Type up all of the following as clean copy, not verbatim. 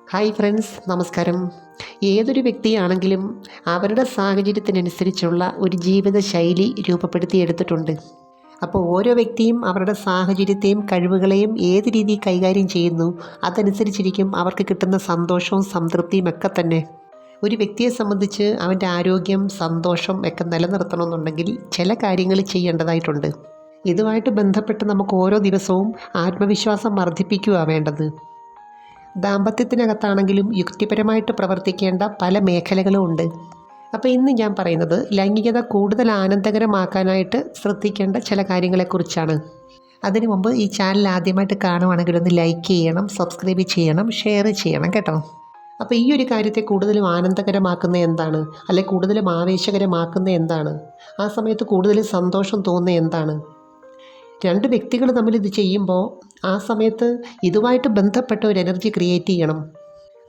Hi friends, നമസ്കാരം. ഏതൊരു വ്യക്തിയാണെങ്കിലും അവരുടെ സാഹചര്യത്തിനനുസരിച്ചുള്ള ഒരു ജീവിത ശൈലി രൂപപ്പെടുത്തിയെടുത്തിട്ടുണ്ട്. അപ്പോൾ ഓരോ വ്യക്തിയും അവരുടെ സാഹചര്യത്തെയും കഴിവുകളെയും ഏത് രീതിയിൽ കൈകാര്യം ചെയ്യുന്നു, അതനുസരിച്ചിരിക്കും അവർക്ക് കിട്ടുന്ന സന്തോഷവും സംതൃപ്തിയും ഒക്കെ തന്നെ. ഒരു വ്യക്തിയെ സംബന്ധിച്ച് അവൻ്റെ ആരോഗ്യം, സന്തോഷം ഒക്കെ നിലനിർത്തണമെന്നുണ്ടെങ്കിൽ ചില കാര്യങ്ങൾ ചെയ്യേണ്ടതായിട്ടുണ്ട്. ഇതുമായിട്ട് ബന്ധപ്പെട്ട് നമുക്ക് ഓരോ ദിവസവും ആത്മവിശ്വാസം വർദ്ധിപ്പിക്കുക വേണ്ടത്. ദാമ്പത്യത്തിനകത്താണെങ്കിലും യുക്തിപരമായിട്ട് പ്രവർത്തിക്കേണ്ട പല മേഖലകളും ഉണ്ട്. അപ്പോൾ ഇന്ന് ഞാൻ പറയുന്നത് ലൈംഗികത കൂടുതൽ ആനന്ദകരമാക്കാനായിട്ട് ശ്രദ്ധിക്കേണ്ട ചില കാര്യങ്ങളെക്കുറിച്ചാണ്. അതിനു മുമ്പ് ഈ ചാനൽ ആദ്യമായിട്ട് കാണുവാണെങ്കിൽ ഒന്ന് ലൈക്ക് ചെയ്യണം, സബ്സ്ക്രൈബ് ചെയ്യണം, ഷെയർ ചെയ്യണം കേട്ടോ. അപ്പോൾ ഈ ഒരു കാര്യത്തെ കൂടുതലും ആനന്ദകരമാക്കുന്ന എന്താണ്, അല്ലെങ്കിൽ കൂടുതലും ആവേശകരമാക്കുന്ന എന്താണ്, ആ സമയത്ത് കൂടുതൽ സന്തോഷം തോന്നുന്നത് എന്താണ്? രണ്ട് വ്യക്തികൾ തമ്മിൽ ഇത് ചെയ്യുമ്പോൾ ആ സമയത്ത് ഇതുമായിട്ട് ബന്ധപ്പെട്ട ഒരു എനർജി ക്രിയേറ്റ് ചെയ്യണം.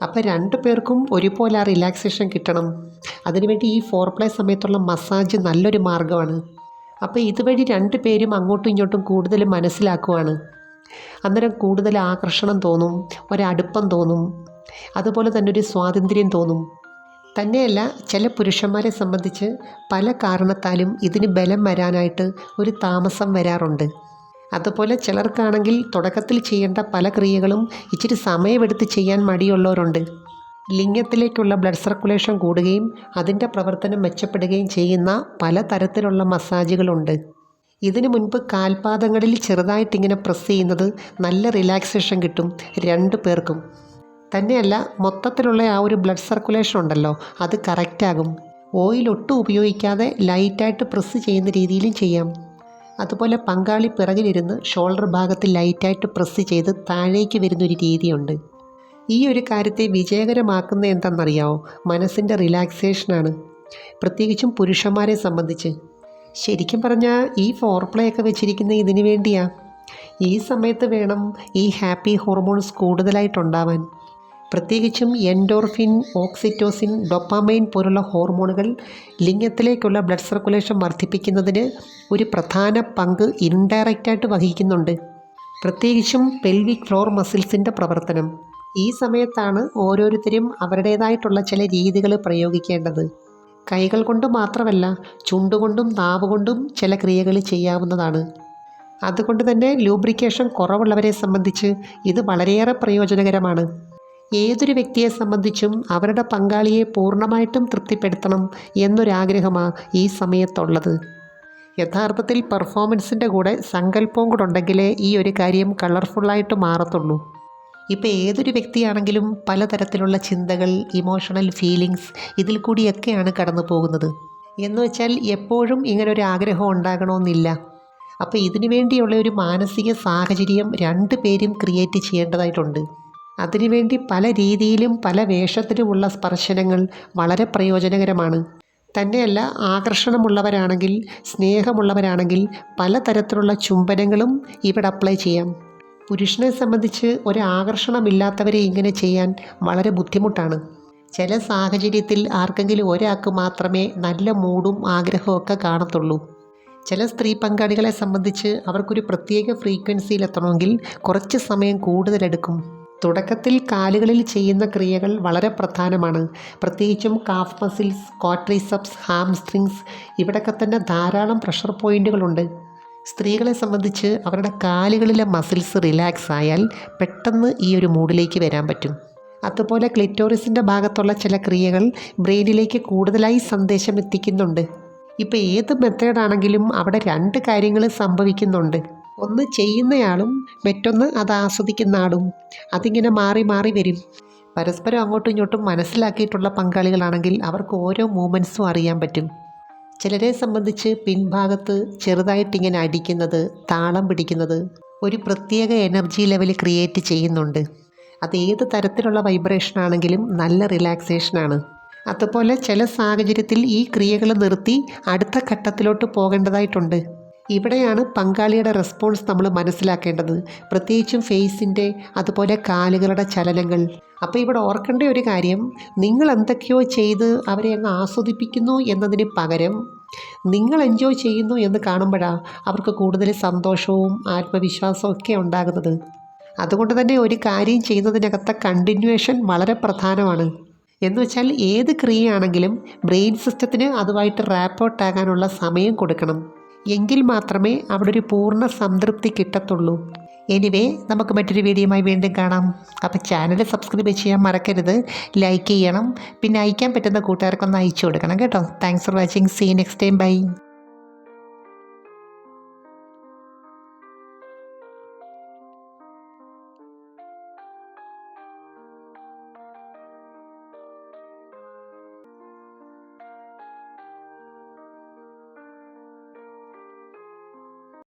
അപ്പോൾ രണ്ടു പേർക്കും ഒരുപോലെ ആ റിലാക്സേഷൻ കിട്ടണം. അതിനുവേണ്ടി ഈ ഫോർപ്ലേ സമയത്തുള്ള മസാജ് നല്ലൊരു മാർഗ്ഗമാണ്. അപ്പോൾ ഇതുവഴി രണ്ടു പേരും അങ്ങോട്ടും ഇങ്ങോട്ടും കൂടുതൽ മനസ്സിലാക്കുവാണ്. അന്നേരം കൂടുതൽ ആകർഷണം തോന്നും, ഒരടുപ്പം തോന്നും, അതുപോലെ തന്നെ ഒരു സ്വാതന്ത്ര്യം തോന്നും. തന്നെയല്ല, ചില പുരുഷന്മാരെ സംബന്ധിച്ച് പല കാരണത്താലും ഇതിന് ബലം വരാനായിട്ട് ഒരു താമസം വരാറുണ്ട്. അതുപോലെ ചിലർക്കാണെങ്കിൽ തുടക്കത്തിൽ ചെയ്യേണ്ട പല ക്രിയകളും ഇച്ചിരി സമയമെടുത്ത് ചെയ്യാൻ മടിയുള്ളവരുണ്ട്. ലിംഗത്തിലേക്കുള്ള ബ്ലഡ് സർക്കുലേഷൻ കൂടുകയും അതിൻ്റെ പ്രവർത്തനം മെച്ചപ്പെടുകയും ചെയ്യുന്ന പല തരത്തിലുള്ള മസാജുകളുണ്ട്. ഇതിനു മുൻപ് കാൽപാദങ്ങളിൽ ചെറുതായിട്ടിങ്ങനെ പ്രസ് ചെയ്യുന്നത് നല്ല റിലാക്സേഷൻ കിട്ടും രണ്ടു പേർക്കും. തന്നെയല്ല, മൊത്തത്തിലുള്ള ആ ഒരു ബ്ലഡ് സർക്കുലേഷൻ ഉണ്ടല്ലോ, അത് കറക്റ്റാകും. ഓയിൽ ഒട്ടും ഉപയോഗിക്കാതെ ലൈറ്റായിട്ട് പ്രസ് ചെയ്യുന്ന രീതിയിലും ചെയ്യാം. അതുപോലെ പങ്കാളി പിറകിലിരുന്ന് ഷോൾഡർ ഭാഗത്ത് ലൈറ്റായിട്ട് പ്രസ് ചെയ്ത് താഴേക്ക് വരുന്നൊരു രീതിയുണ്ട്. ഈ ഒരു കാര്യത്തെ വിജയകരമാക്കുന്ന എന്തെന്നറിയാമോ? മനസ്സിൻ്റെ റിലാക്സേഷനാണ്, പ്രത്യേകിച്ചും പുരുഷന്മാരെ സംബന്ധിച്ച്. ശരിക്കും പറഞ്ഞാൽ ഈ ഫോർപ്ലേ ഒക്കെ വെച്ചിരിക്കുന്ന ഇതിനു വേണ്ടിയാണ്. ഈ സമയത്ത് വേണം ഈ ഹാപ്പി ഹോർമോൺസ് കൂടുതലായിട്ടുണ്ടാവാൻ. പ്രത്യേകിച്ചും എൻഡോർഫിൻ, ഓക്സിറ്റോസിൻ, ഡൊപ്പാമൈൻ പോലുള്ള ഹോർമോണുകൾ ലിംഗത്തിലേക്കുള്ള ബ്ലഡ് സർക്കുലേഷൻ വർദ്ധിപ്പിക്കുന്നതിന് ഒരു പ്രധാന പങ്ക് ഇൻഡയറക്റ്റായിട്ട് വഹിക്കുന്നുണ്ട്. പ്രത്യേകിച്ചും പെൽവിക് ഫ്ലോർ മസിൽസിൻ്റെ പ്രവർത്തനം. ഈ സമയത്താണ് ഓരോരുത്തരും അവരുടേതായിട്ടുള്ള ചില രീതികൾ പ്രയോഗിക്കേണ്ടത്. കൈകൾ കൊണ്ട് മാത്രമല്ല, ചുണ്ടുകൊണ്ടും നാവുകൊണ്ടും ചില ക്രിയകൾ ചെയ്യാവുന്നതാണ്. അതുകൊണ്ട് തന്നെ ലൂബ്രിക്കേഷൻ കുറവുള്ളവരെ സംബന്ധിച്ച് ഇത് വളരെയേറെ പ്രയോജനകരമാണ്. ഏതൊരു വ്യക്തിയെ സംബന്ധിച്ചും അവരുടെ പങ്കാളിയെ പൂർണ്ണമായിട്ടും തൃപ്തിപ്പെടുത്തണം എന്നൊരാഗ്രഹമാണ് ഈ സമയത്തുള്ളത്. യഥാർത്ഥത്തിൽ പെർഫോമൻസിൻ്റെ കൂടെ സങ്കല്പവും കൂടെ ഉണ്ടെങ്കിലേ ഈ ഒരു കാര്യം കളർഫുള്ളായിട്ട് മാറത്തുള്ളൂ. ഇപ്പോൾ ഏതൊരു വ്യക്തിയാണെങ്കിലും പലതരത്തിലുള്ള ചിന്തകൾ, ഇമോഷണൽ ഫീലിങ്സ് ഇതിൽ കൂടിയൊക്കെയാണ് കടന്നു പോകുന്നത്. എന്ന് വെച്ചാൽ എപ്പോഴും ഇങ്ങനൊരു ആഗ്രഹം ഉണ്ടാകണമെന്നില്ല. അപ്പോൾ ഇതിനു വേണ്ടിയുള്ള ഒരു മാനസിക സാഹചര്യം രണ്ടു പേരും ക്രിയേറ്റ് ചെയ്യേണ്ടതായിട്ടുണ്ട്. അതിനുവേണ്ടി പല രീതിയിലും പല വേഷത്തിലുമുള്ള സ്പർശനങ്ങൾ വളരെ പ്രയോജനകരമാണ്. തന്നെയല്ല, ആകർഷണമുള്ളവരാണെങ്കിൽ, സ്നേഹമുള്ളവരാണെങ്കിൽ പലതരത്തിലുള്ള ചുംബനങ്ങളും ഇവിടെ അപ്ലൈ ചെയ്യാം. പുരുഷനെ സംബന്ധിച്ച് ഒരു ആകർഷണമില്ലാത്തവരെ ഇങ്ങനെ ചെയ്യാൻ വളരെ ബുദ്ധിമുട്ടാണ്. ചില സാഹചര്യത്തിൽ ആർക്കെങ്കിലും ഒരാൾക്ക് മാത്രമേ നല്ല മൂഡും ആഗ്രഹവും ഒക്കെ കാണത്തുള്ളൂ. ചില സ്ത്രീ പങ്കാളികളെ സംബന്ധിച്ച് അവർക്കൊരു പ്രത്യേക ഫ്രീക്വൻസിയിലെത്തണമെങ്കിൽ കുറച്ച് സമയം കൂടുതലെടുക്കും. തുടക്കത്തിൽ കാലുകളിൽ ചെയ്യുന്ന ക്രിയകൾ വളരെ പ്രധാനമാണ്. പ്രത്യേകിച്ചും കാഫ് മസിൽസ്, ക്വാഡ്രിസെപ്സ്, ഹാംസ്ട്രിങ്സ്, ഇവിടെയൊക്കെ തന്നെ ധാരാളം പ്രഷർ പോയിൻറ്റുകളുണ്ട്. സ്ത്രീകളെ സംബന്ധിച്ച് അവരുടെ കാലുകളിലെ മസിൽസ് റിലാക്സ് ആയാൽ പെട്ടെന്ന് ഈ ഒരു മൂഡിലേക്ക് വരാൻ പറ്റും. അതുപോലെ ക്ലിറ്റോറിസിൻ്റെ ഭാഗത്തുള്ള ചില ക്രിയകൾ ബ്രെയിനിലേക്ക് കൂടുതലായി സന്ദേശം എത്തിക്കുന്നുണ്ട്. ഇപ്പോൾ ഏത് മെത്തേഡാണെങ്കിലും അവിടെ രണ്ട് കാര്യങ്ങൾ സംഭവിക്കുന്നുണ്ട്. ഒന്ന് ചെയ്യുന്നയാളും മറ്റൊന്ന് അത് ആസ്വദിക്കുന്ന ആളും. അതിങ്ങനെ മാറി മാറി വരും. പരസ്പരം അങ്ങോട്ടും ഇങ്ങോട്ടും മനസ്സിലാക്കിയിട്ടുള്ള പങ്കാളികളാണെങ്കിൽ അവർക്ക് ഓരോ മൂമെൻറ്റ്സും അറിയാൻ പറ്റും. ചിലരെ സംബന്ധിച്ച് പിൻഭാഗത്ത് ചെറുതായിട്ടിങ്ങനെ അടിക്കുന്നത്, താളം പിടിക്കുന്നത് ഒരു പ്രത്യേക എനർജി ലെവൽ ക്രിയേറ്റ് ചെയ്യുന്നുണ്ട്. അത് ഏത് തരത്തിലുള്ള വൈബ്രേഷൻ ആണെങ്കിലും നല്ല റിലാക്സേഷനാണ്. അതുപോലെ ചില സാഹചര്യത്തിൽ ഈ ക്രിയകൾ നിർത്തി അടുത്ത ഘട്ടത്തിലോട്ട് പോകേണ്ടതായിട്ടുണ്ട്. ഇവിടെയാണ് പങ്കാളിയുടെ റെസ്പോൺസ് നമ്മൾ മനസ്സിലാക്കേണ്ടത്. പ്രത്യേകിച്ചും ഫേസിൻ്റെ, അതുപോലെ കാലുകളുടെ ചലനങ്ങൾ. അപ്പോൾ ഇവിടെ ഓർക്കേണ്ട ഒരു കാര്യം, നിങ്ങൾ എന്തൊക്കെയോ ചെയ്ത് അവരെ അങ്ങ് ആസ്വദിപ്പിക്കുന്നു എന്നതിന് പകരം നിങ്ങൾ എൻജോയ് ചെയ്യുന്നു എന്ന് കാണുമ്പോഴാണ് അവർക്ക് കൂടുതൽ സന്തോഷവും ആത്മവിശ്വാസവും ഒക്കെ ഉണ്ടാകുന്നത്. അതുകൊണ്ട് തന്നെ ഒരു കാര്യം ചെയ്യുന്നതിനകത്തെ കണ്ടിന്യൂവേഷൻ വളരെ പ്രധാനമാണ്. എന്ന് വെച്ചാൽ ഏത് ക്രിയയാണെങ്കിലും ബ്രെയിൻ സിസ്റ്റത്തിന് അതുമായിട്ട് റാപ്പൗട്ട് ആകാനുള്ള സമയം കൊടുക്കണം. എങ്കിൽ മാത്രമേ അവിടെ ഒരു പൂർണ്ണ സംതൃപ്തി കിട്ടത്തുള്ളൂ. എനിവേ, നമുക്ക് മറ്റൊരു വീഡിയോയുമായി വീണ്ടും കാണാം. അപ്പോൾ ചാനൽ സബ്സ്ക്രൈബ് ചെയ്യാൻ മറക്കരുത്, ലൈക്ക് ചെയ്യണം, പിന്നെ അയക്കാൻ പറ്റുന്ന കൂട്ടുകാർക്കൊന്ന് അയച്ചു കൊടുക്കണം കേട്ടോ. Thanks for watching. See next time. By.